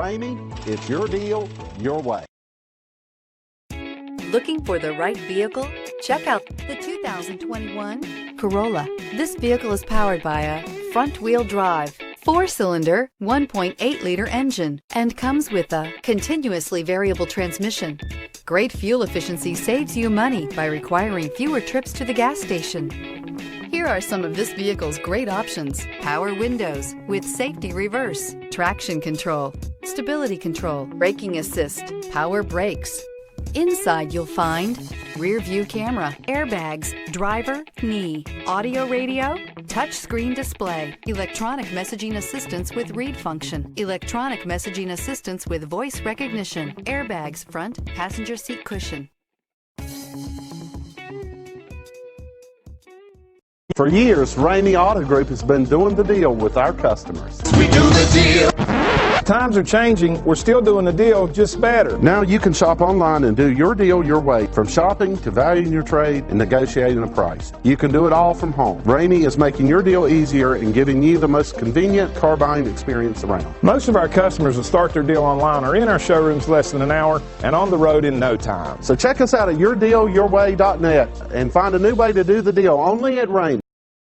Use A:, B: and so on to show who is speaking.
A: Ramey, it's your deal, your way.
B: Looking for the right vehicle? Check out the 2021 Corolla. This vehicle is powered by a front-wheel drive, 4-cylinder, 1.8-liter engine, and comes with a continuously variable transmission. Great fuel efficiency saves you money by requiring fewer trips to the gas station. Here are some of this vehicle's great options: power windows with safety reverse, traction control, stability control, braking assist, power brakes. Inside you'll find rear view camera, airbags, driver, knee, audio radio, touchscreen display, electronic messaging assistance with read function, electronic messaging assistance with voice recognition, airbags, front passenger seat cushion.
A: For years, Ramey Auto Group has been doing the deal with our customers.
C: We do the deal.
D: Times are changing. We're still doing the deal, just better.
A: Now you can shop online and do your deal your way, from shopping to valuing your trade and negotiating a price. You can do it all from home. Ramey is making your deal easier and giving you the most convenient car buying experience around.
D: Most of our customers will start their deal online or in our showrooms less than an hour and on the road in no time.
A: So check us out at yourdealyourway.net and find a new way to do the deal only at Ramey.